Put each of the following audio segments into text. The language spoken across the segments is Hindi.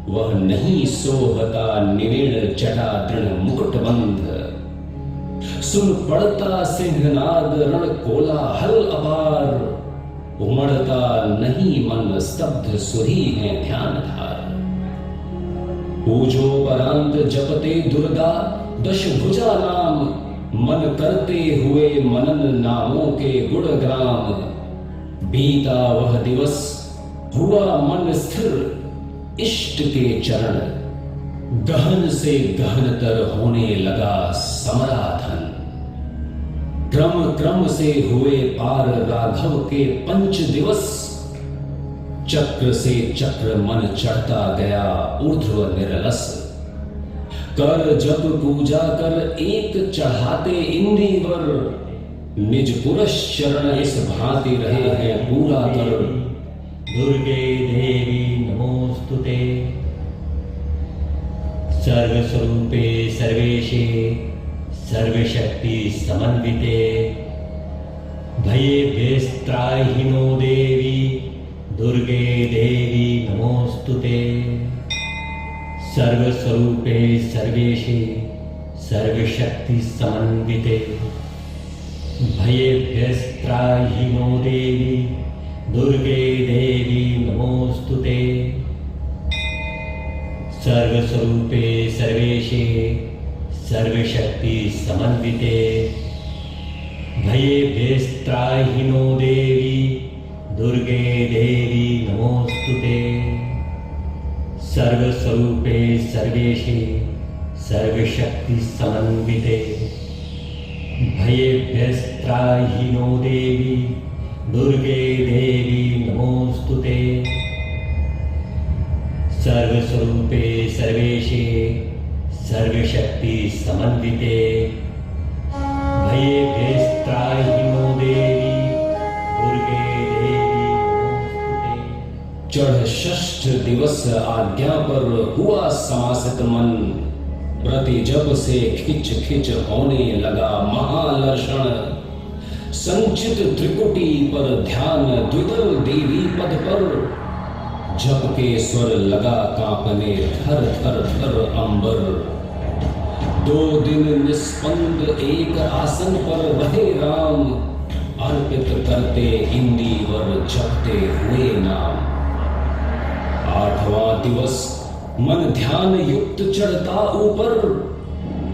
वह नहीं सोहता निविण जटा दृढ़ मुकुटबंध। सुन पड़ता सिंहनाद रण कोलाहल अपार, उमड़ता नहीं मन स्तब्ध सुरी है ध्यान धार। पूजो परांत जपते दुर्गा दशभुजा नाम, मन करते हुए मनन नामों के गुणग्राम। बीता वह दिवस हुआ मन स्थिर इष्ट के चरण, गहन से गहनतर होने लगा समराधन। क्रम क्रम से हुए पार राघव के पंच दिवस, चक्र से चक्र मन चढ़ता गया ऊर्ध्व निरलस। कर जप पूजा कर एक चढ़ाते इंद्रिवर, निज पुरुष चरण इस भांति रहे हैं पूरा कर। दुर्गे देवी नमोस्तुते, सर्वस्वरूपे सर्वेशे सर्वशक्ति समन्विते। भयेभ्यस्त्राहि नो देवी, दुर्गे देवी नमोस्तुते। सर्वस्वरूपे सर्वेशे सर्वशक्ति समन्विते। भयेभ्यस्त्राहि नो देवी, दुर्गे देवी नमोस्तुते। सर्वस्वरूपे सर्वेशे सर्वशक्ति समन्विते। भयेभ्यस्त्राहि नो देवी, दुर्गे देवी नमोस्तुते। सर्वस्वरूपे सर्वेशे सर्वशक्ति समन्विते। भयेभ्यस्त्राहि नो देवी, दुर्गे देवी नमोस्तुते। सर्वस्वरूपे सर्वेशे सर्वशक्ति समन्विते। भयेभ्यस्त्राहि नो देवी, दुर्गे देवी नमोस्तुते। चढ़ षष्ठ दिवस आज्ञा पर हुआ समासित मन, प्रति जप से खिच खिच होने लगा महालर्षण। संचित त्रिकुटी पर ध्यान द्विदल देवी पद पर, जप के स्वर लगा कांपने थर थर थर अंबर। 2 दिन निस्पंद एक आसन पर रहे राम, अर्पित करते इंद्रिवर जपते हुए नाम। 8वां दिवस मन ध्यान युक्त चढ़ता ऊपर,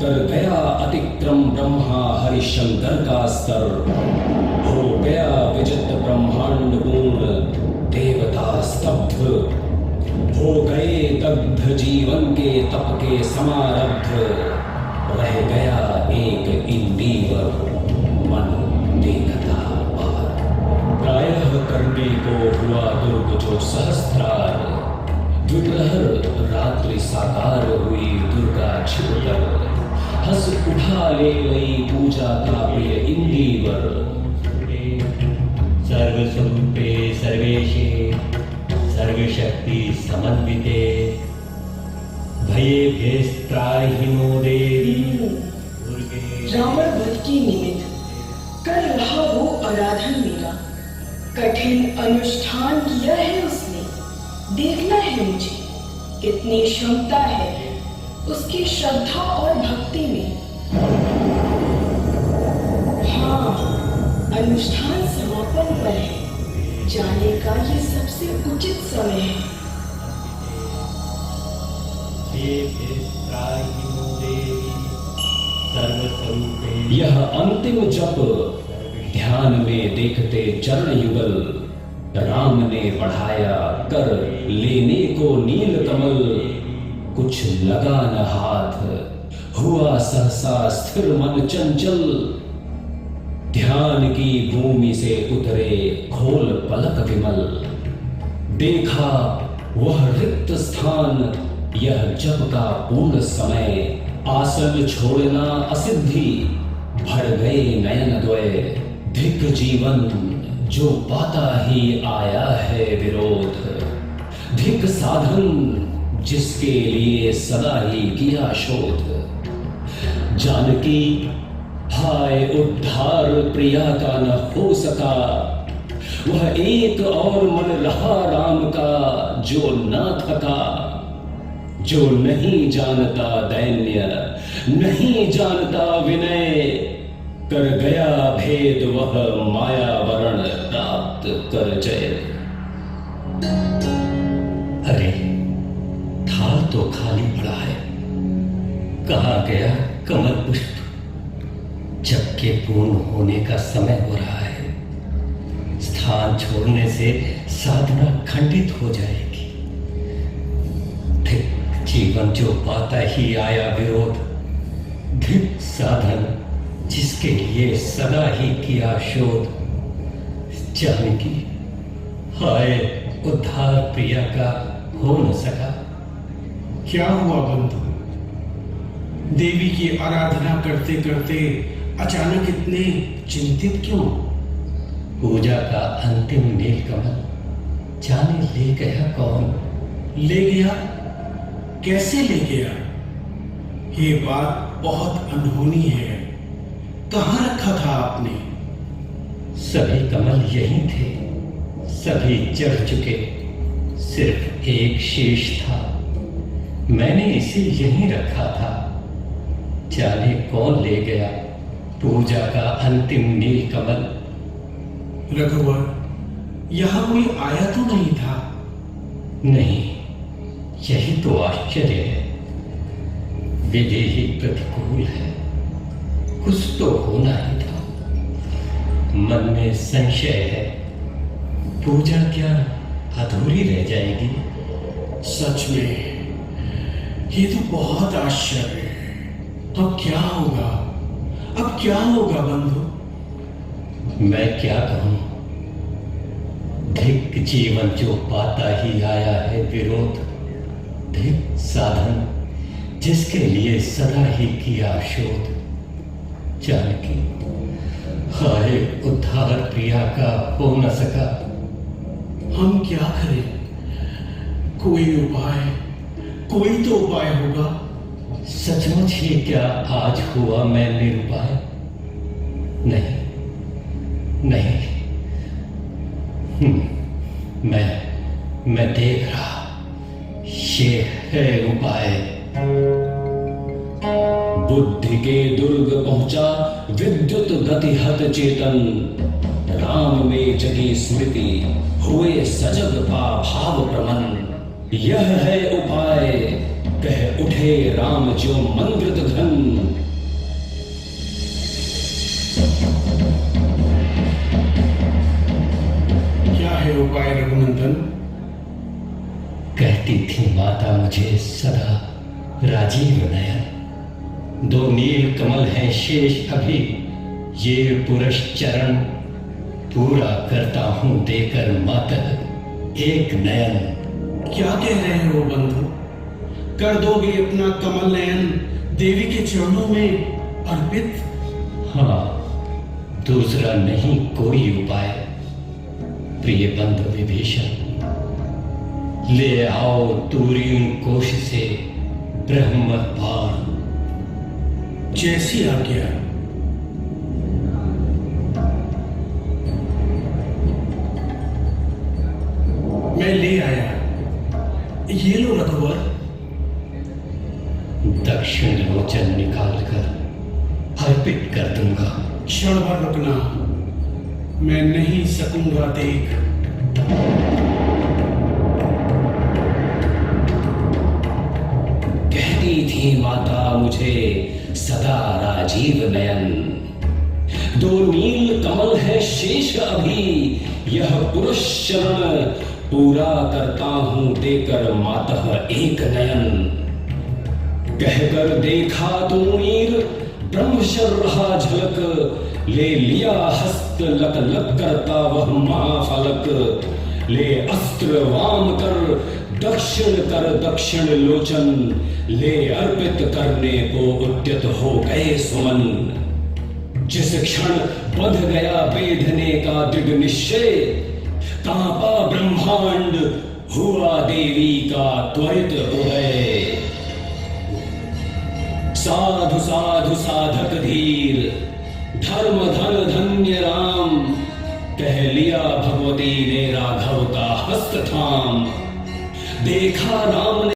कर गया अतिक्रम ब्रह्मा हरिशंकर का स्तर। हो गया विजित ब्रह्मांड पूर्ण देवता स्तब्ध, हो गए दग्ध जीवन के तप के समारब्ध। रह गया एक इंद्रिवर मन देखता पार। प्रायः करने को हुआ दुर्ग जो सहस्त्रार, द्विप्रहर रात्रि साकार हुई दुर्गा छिपकर। हंस उठा ले गई पूजा का प्रिय इंद्रिवर। सर्वस्वरूपे सर्वेशे सर्वशक्ति समन्विते। भयेभ्यस्त्राहि नो देवी, दुर्गे। रावण वध के निमित्त कर रहा वो आराधन मेरा, कठिन अनुष्ठान किया है उसने। देखना है मुझे कितनी क्षमता है उसकी श्रद्धा और भक्ति में। हाँ, अनुष्ठान समापन पर है, जाने का ये सबसे उचित समय है। यह अंतिम जप ध्यान में देखते चरण युगल, राम ने बढ़ाया कर लेने को नील कमल। कुछ लगा न हाथ, हुआ सहसा स्थिर मन चंचल। ध्यान की भूमि से उतरे खोल पलक विमल। देखा वह रिक्त स्थान, यह जप का पूर्ण समय। आसन छोड़ना असिद्धि, भर गए नयन द्वय। धिक जीवन जो पाता ही आया है विरोध। धिक साधन जिसके लिए सदा ही किया शोध। जानकी हाय उद्धार प्रिया का न हो सका। वह एक और मन रहा राम का जो न थका। जो नहीं जानता दैन्य, नहीं जानता विनय, कर गया भेद वह माया वरण प्राप्त कर जय। अरे थाल तो खाली पड़ा है, कहाँ गया कमल पुष्प? जबकि पूर्ण होने का समय हो रहा है, स्थान छोड़ने से साधना खंडित हो जाएगी। धिक जीवन जो पाता ही आया विरोध, धिक साधन जिसके लिए सदा ही किया शोध। जानकी हाय उद्धार प्रिया का हो न सका। क्या हुआ बंधु? देवी की आराधना करते करते अचानक इतने चिंतित क्यों? पूजा का अंतिम नीलकमल जाने ले गया कौन? ले गया? कैसे ले गया? ये बात बहुत अनहोनी है। कहाँ रखा था आपने? सभी कमल यहीं थे, सभी चढ़ चुके, सिर्फ एक शेष था। मैंने इसे यहीं रखा था। जाने कौन ले गया पूजा का अंतिम नीलकमल। रघुवर, यहाँ कोई आया तो नहीं था? नहीं, यही तो आश्चर्य है। विधि ही प्रतिकूल है, कुछ तो होना ही था। मन में संशय है, पूजा क्या अधूरी रह जाएगी? सच में ये तो बहुत आश्चर्य है। तो क्या होगा? अब क्या होगा बंधु? मैं क्या कहूं? धिक जीवन जो पाता ही आया है विरोध, धिक साधन जिसके लिए सदा ही किया शोध। जानकी हाय उद्धार प्रिया का हो न सका। हम क्या करें? कोई उपाय, कोई तो उपाय होगा। सचमुच ही क्या आज हुआ मैं निरुपाय? नहीं नहीं, मैं देख रहा, ये है उपाय। बुद्धि के दुर्ग पहुंचा विद्युत गति हत चेतन, राम में जगी स्मृति हुए सजग भाव प्रमन। यह है उपाय कह उठे राम जो मंद्रित घन। क्या है उपाय रघुनंदन? कहती थी माता मुझे सदा राजीव नयन, दो नील कमल हैं शेष अभी, ये पुरुष चरण पूरा करता हूं देकर मातः एक नयन। क्या कह रहे हो बंधु? कर दोगे अपना कमल नयन देवी के चरणों में अर्पित? हाँ, दूसरा नहीं कोई उपाय। प्रिय बंधु विभीषण, ले आओ दूरी कोश से ब्रह्म बाण। जैसी आज्ञा। मैं ले आया। ये लो रघुवर। दक्षिण लोचन निकालकर अर्पित कर दूंगा। क्षण भर रुकना, मैं नहीं सकूंगा देख। कहती थी माता मुझे सदा राजीव नयन, दो नील कमल है शेष अभी, यह पुरुष चरण पूरा करता हूं देकर मातः एक नयन। कहकर देखा तूणीर ब्रह्मशर रहा झलक, ले लिया हस्त लक लक करता वह महाफलक। ले अस्त्र वाम कर दक्षिण लोचन, ले अर्पित करने को उद्यत हो गए सुमन। जिस क्षण बध गया बेधने का दृढ़ निश्चय, कांपा ब्रह्मांड हुआ देवी का त्वरित उदय। साधु साधु साधक धीर, धर्म धन धन्य राम, कह लिया भगवती ने राघव का हस्त थाम। देखा राम ने